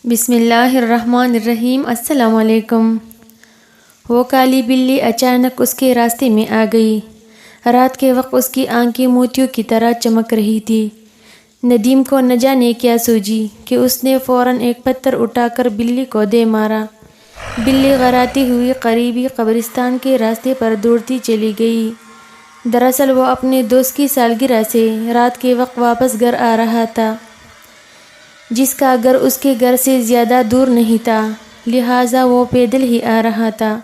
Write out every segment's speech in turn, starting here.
بسم اللہ الرحمن الرحیم۔ السلام علیکم۔ وہ کالی بلی اچانک اس کے راستے میں آ گئی۔ رات کے وقت اس کی آنکھیں موتیوں کی طرح چمک رہی تھی۔ ندیم کو نہ جانے کیا سوجی کہ اس نے فوراً ایک پتھر اٹھا کر بلی کو دے مارا۔ بلی غراتی ہوئی قریبی قبرستان کے راستے پر دوڑتی چلی گئی۔ دراصل وہ اپنے دوست کی سالگرہ سے رات کے وقت واپس گھر آ رہا تھا، جس کا گھر اس کے گھر سے زیادہ دور نہیں تھا، لہٰذا وہ پیدل ہی آ رہا تھا۔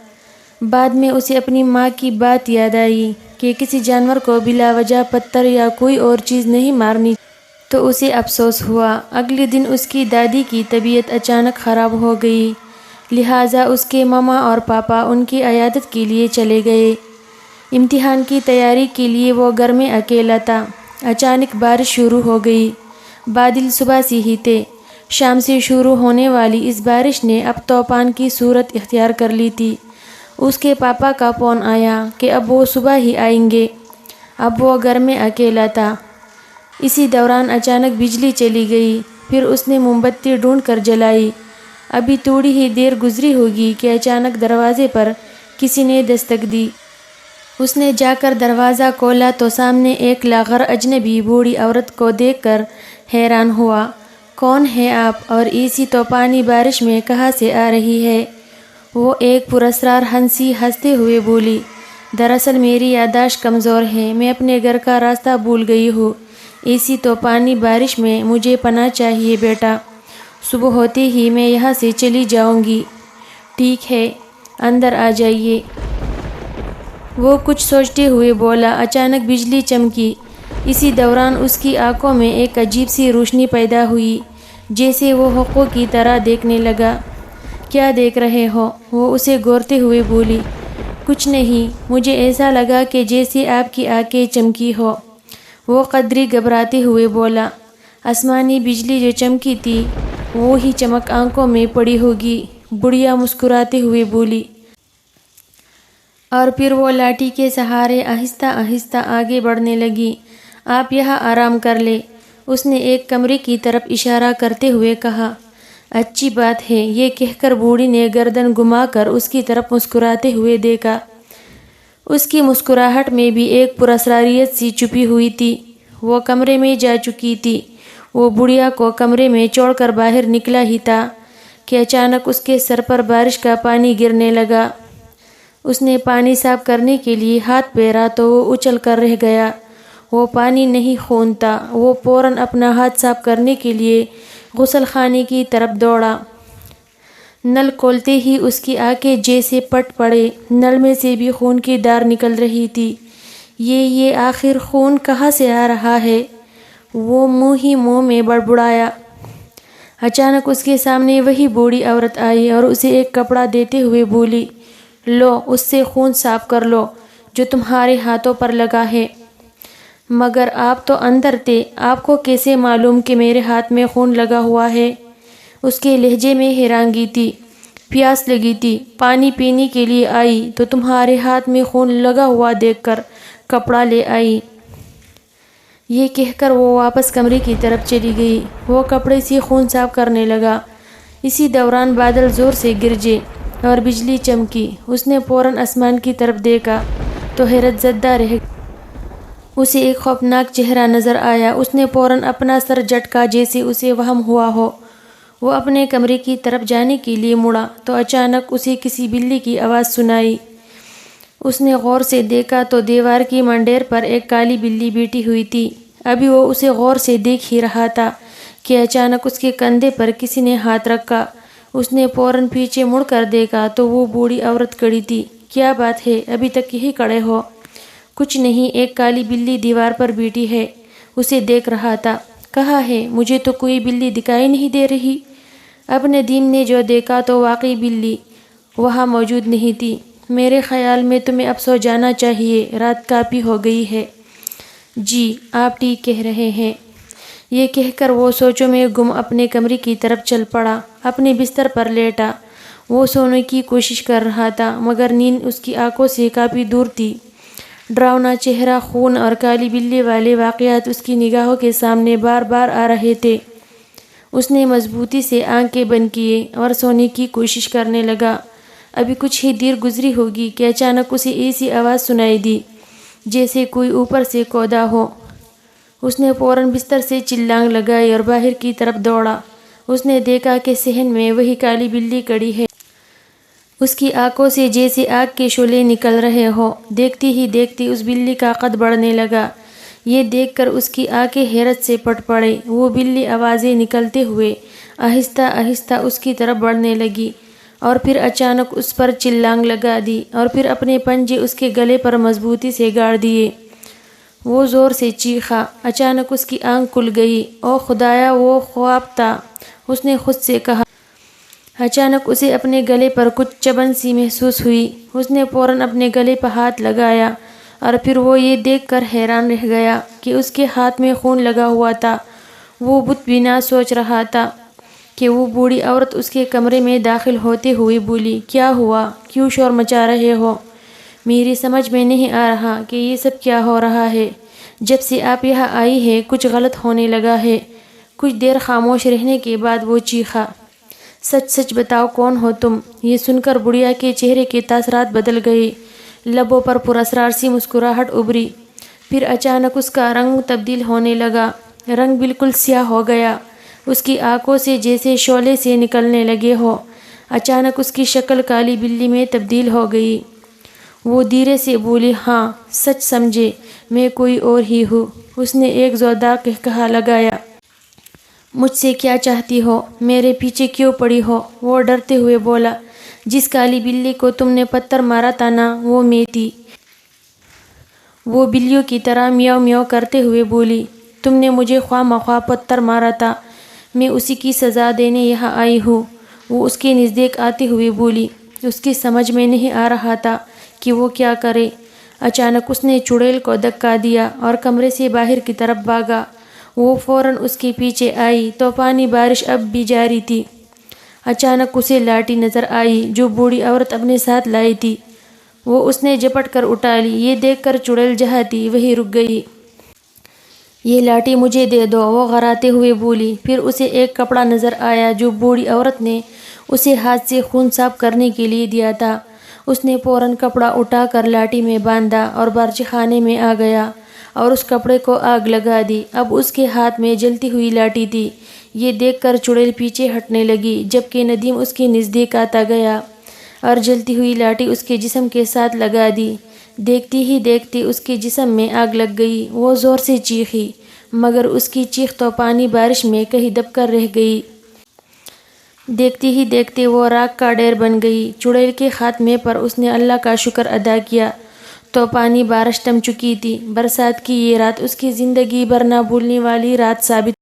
بعد میں اسے اپنی ماں کی بات یاد آئی کہ کسی جانور کو بلا وجہ پتھر یا کوئی اور چیز نہیں مارنی، تو اسے افسوس ہوا۔ اگلے دن اس کی دادی کی طبیعت اچانک خراب ہو گئی، لہٰذا اس کے ماما اور پاپا ان کی عیادت کے لیے چلے گئے۔ امتحان کی تیاری کے لیے وہ گھر میں اکیلا تھا۔ اچانک بارش شروع ہو گئی۔ بادل صبح سے ہی تھے۔ شام سے شروع ہونے والی اس بارش نے اب طوفان کی صورت اختیار کر لی تھی۔ اس کے پاپا کا فون آیا کہ اب وہ صبح ہی آئیں گے۔ اب وہ گھر میں اکیلا تھا۔ اسی دوران اچانک بجلی چلی گئی۔ پھر اس نے موم بتی ڈھونڈ کر جلائی۔ ابھی تھوڑی ہی دیر گزری ہوگی کہ اچانک دروازے پر کسی نے دستک دی۔ اس نے جا کر دروازہ کھولا تو سامنے ایک لاغر اجنبی بوڑھی عورت کو دیکھ کر حیران ہوا۔ کون ہے آپ اور ایسی طوفانی بارش میں کہاں سے آ رہی ہے؟ وہ ایک پراسرار ہنسی ہنستے ہوئے بولی، دراصل میری یادداشت کمزور ہے، میں اپنے گھر کا راستہ بھول گئی ہوں۔ ایسی طوفانی بارش میں مجھے پناہ چاہیے بیٹا، صبح ہوتے ہی میں یہاں سے چلی جاؤں گی۔ ٹھیک ہے، اندر آ جائیے۔ وہ کچھ سوچتے ہوئے بولا۔ اچانک بجلی چمکی۔ اسی دوران اس کی آنکھوں میں ایک عجیب سی روشنی پیدا ہوئی، جیسے وہ حقوں کی طرح دیکھنے لگا۔ کیا دیکھ رہے ہو؟ وہ اسے گھورتے ہوئے بولی۔ کچھ نہیں، مجھے ایسا لگا کہ جیسے آپ کی آنکھیں چمکی ہو۔ وہ قدری گھبراتے ہوئے بولا۔ آسمانی بجلی جو چمکی تھی، وہی چمک آنکھوں میں پڑی ہوگی، بڑھیا مسکراتے ہوئے بولی۔ اور پھر وہ لاٹھی کے سہارے آہستہ آہستہ آگے بڑھنے لگی۔ آپ یہاں آرام کر لیں، اس نے ایک کمرے کی طرف اشارہ کرتے ہوئے کہا۔ اچھی بات ہے، یہ کہہ کر بوڑھی نے گردن گھما کر اس کی طرف مسکراتے ہوئے دیکھا۔ اس کی مسکراہٹ میں بھی ایک پراسراریت سی چھپی ہوئی تھی۔ وہ کمرے میں جا چکی تھی۔ وہ بڑھیا کو کمرے میں چھوڑ کر باہر نکلا ہی تھا کہ اچانک اس کے سر پر بارش کا پانی گرنے لگا۔ اس نے پانی صاف کرنے کے لیے ہاتھ پھیرا تو وہ اچھل کر رہ گیا۔ وہ پانی نہیں، خون تھا۔ وہ فوراً اپنا ہاتھ صاف کرنے کے لیے غسل خانے کی طرف دوڑا۔ نل کھولتے ہی اس کی آنکھیں جیسے پھٹ پڑے۔ نل میں سے بھی خون کی دھار نکل رہی تھی۔ یہ آخر خون کہاں سے آ رہا ہے؟ وہ منہ ہی منہ میں بڑبڑایا۔ اچانک اس کے سامنے وہی بوڑھی عورت آئی اور اسے ایک کپڑا دیتے ہوئے بولی، لو، اس سے خون صاف کر لو جو تمہارے ہاتھوں پر لگا ہے۔ مگر آپ تو اندر تھے، آپ کو کیسے معلوم کہ میرے ہاتھ میں خون لگا ہوا ہے؟ اس کے لہجے میں حیرانگی تھی۔ پیاس لگی تھی، پانی پینے کے لیے آئی تو تمہارے ہاتھ میں خون لگا ہوا دیکھ کر کپڑا لے آئی۔ یہ کہہ کر وہ واپس کمرے کی طرف چلی گئی۔ وہ کپڑے سے خون صاف کرنے لگا۔ اسی دوران بادل زور سے گرجے اور بجلی چمکی۔ اس نے فوراً آسمان کی طرف دیکھا تو حیرت زدہ رہ گیا۔ اسے ایک خوفناک چہرہ نظر آیا۔ اس نے فوراً اپنا سر جھٹکا جیسے اسے وہم ہوا ہو۔ وہ اپنے کمرے کی طرف جانے کے لیے مڑا تو اچانک اسے کسی بلی کی آواز سنائی۔ اس نے غور سے دیکھا تو دیوار کی منڈیر پر ایک کالی بلی بیٹھی ہوئی تھی۔ ابھی وہ اسے غور سے دیکھ ہی رہا تھا کہ اچانک اس کے کندھے پر کسی نے ہاتھ رکھا۔ اس نے فوراً پیچھے مڑ کر دیکھا تو وہ بوڑھی عورت کھڑی تھی۔ کیا بات ہے، ابھی تک یہی کھڑے ہو؟ کچھ نہیں، ایک کالی بلی دیوار پر بیٹھی ہے، اسے دیکھ رہا تھا۔ کہاں ہے؟ مجھے تو کوئی بلی دکھائی نہیں دے رہی۔ اب ندیم نے جو دیکھا تو واقعی بلی وہاں موجود نہیں تھی۔ میرے خیال میں تمہیں اب سو جانا چاہیے، رات کافی ہو گئی ہے۔ جی، آپ ٹھیک کہہ رہے ہیں۔ یہ کہہ کر وہ سوچوں میں گم اپنے کمرے کی طرف چل پڑا۔ اپنے بستر پر لیٹا۔ وہ سونے کی کوشش کر رہا تھا مگر نیند اس کی آنکھوں سے کافی دور تھی۔ ڈراؤنا چہرہ، خون اور کالی بلی والے واقعات اس کی نگاہوں کے سامنے بار بار آ رہے تھے۔ اس نے مضبوطی سے آنکھیں بند کیے اور سونے کی کوشش کرنے لگا۔ ابھی کچھ ہی دیر گزری ہوگی کہ اچانک اسے ایسی آواز سنائی دی جیسے کوئی اوپر سے کودا ہو۔ اس نے فوراً بستر سے چلانگ لگائی اور باہر کی طرف دوڑا۔ اس نے دیکھا کہ صحن میں وہی کالی بلی کھڑی ہے۔ اس کی آنکھوں سے جیسے آگ کے شعلے نکل رہے ہو۔ دیکھتی ہی دیکھتی اس بلی کا قد بڑھنے لگا۔ یہ دیکھ کر اس کی آنکھیں حیرت سے پھٹ پڑیں۔ وہ بلی آوازیں نکلتے ہوئے آہستہ آہستہ اس کی طرف بڑھنے لگی اور پھر اچانک اس پر چلانگ لگا دی اور پھر اپنے پنجے اس کے گلے پر مضبوطی سے گاڑ دیے۔ وہ زور سے چیخا۔ اچانک اس کی آنکھ کھل گئی۔ او خدایا، وہ خواب تھا، اس نے خود سے کہا۔ اچانک اسے اپنے گلے پر کچھ چبھن سی محسوس ہوئی۔ اس نے فوراً اپنے گلے پر ہاتھ لگایا اور پھر وہ یہ دیکھ کر حیران رہ گیا کہ اس کے ہاتھ میں خون لگا ہوا تھا۔ وہ بت بنا سوچ رہا تھا کہ وہ بوڑھی عورت اس کے کمرے میں داخل ہوتے ہوئے بولی، کیا ہوا؟ کیوں شور مچا رہے ہو؟ میری سمجھ میں نہیں آ رہا کہ یہ سب کیا ہو رہا ہے۔ جب سے آپ یہاں آئی ہے کچھ غلط ہونے لگا ہے۔ کچھ دیر خاموش رہنے کے بعد وہ چیخا، سچ سچ بتاؤ، کون ہو تم؟ یہ سن کر بڑھیا کے چہرے کے تاثرات بدل گئے۔ لبوں پر پراسرار سی مسکراہٹ ابھری۔ پھر اچانک اس کا رنگ تبدیل ہونے لگا۔ رنگ بالکل سیاہ ہو گیا۔ اس کی آنکھوں سے جیسے شعلے سے نکلنے لگے ہو۔ اچانک اس کی شکل کالی بلی میں تبدیل ہو گئی۔ وہ دھیرے سے بولی، ہاں سچ سمجھے، میں کوئی اور ہی ہوں۔ اس نے ایک زوردار قہقہا لگایا۔ مجھ سے کیا چاہتی ہو؟ میرے پیچھے کیوں پڑی ہو؟ وہ ڈرتے ہوئے بولا، جس کالی بلی کو تم نے پتھر مارا تھا نا، وہ میں تھی۔ وہ بلیوں کی طرح میاؤ میاؤ کرتے ہوئے بولی، تم نے مجھے خواہ مخواہ پتھر مارا تھا، میں اسی کی سزا دینے یہاں آئی ہوں۔ وہ اس کے نزدیک آتے ہوئے بولی۔ اس کی سمجھ میں نہیں آ رہا تھا کہ وہ کیا کرے۔ اچانک اس نے چڑیل کو دھکا دیا اور کمرے سے باہر کی طرف بھاگا۔ وہ فوراً اس کے پیچھے آئی۔ طوفانی بارش اب بھی جاری تھی۔ اچانک اسے لاٹھی نظر آئی جو بوڑھی عورت اپنے ساتھ لائی تھی۔ وہ اس نے جھپٹ کر اٹھا لی۔ یہ دیکھ کر چڑیل جہاں تھی وہیں رک گئی۔ یہ لاٹھی مجھے دے دو، وہ غراتے ہوئے بولی۔ پھر اسے ایک کپڑا نظر آیا جو بوڑھی عورت نے اسے ہاتھ سے خون صاف کرنے کے لیے دیا تھا۔ اس نے فوراً کپڑا اٹھا کر لاٹھی میں باندھا اور بارچی خانے میں آ گیا اور اس کپڑے کو آگ لگا دی۔ اب اس کے ہاتھ میں جلتی ہوئی لاٹھی تھی۔ یہ دیکھ کر چڑیل پیچھے ہٹنے لگی جبکہ ندیم اس کے نزدیک آتا گیا اور جلتی ہوئی لاٹھی اس کے جسم کے ساتھ لگا دی۔ دیکھتی ہی دیکھتی اس کے جسم میں آگ لگ گئی۔ وہ زور سے چیخی مگر اس کی چیخ طوفانی بارش میں کہیں دب کر رہ گئی۔ دیکھتے ہی دیکھتے وہ راکھ کا ڈھیر بن گئی۔ چڑیل کے خاتمے پر اس نے اللہ کا شکر ادا کیا۔ طوفانی بارش تھم چکی تھی۔ برسات کی یہ رات اس کی زندگی بھر نہ بھولنے والی رات ثابت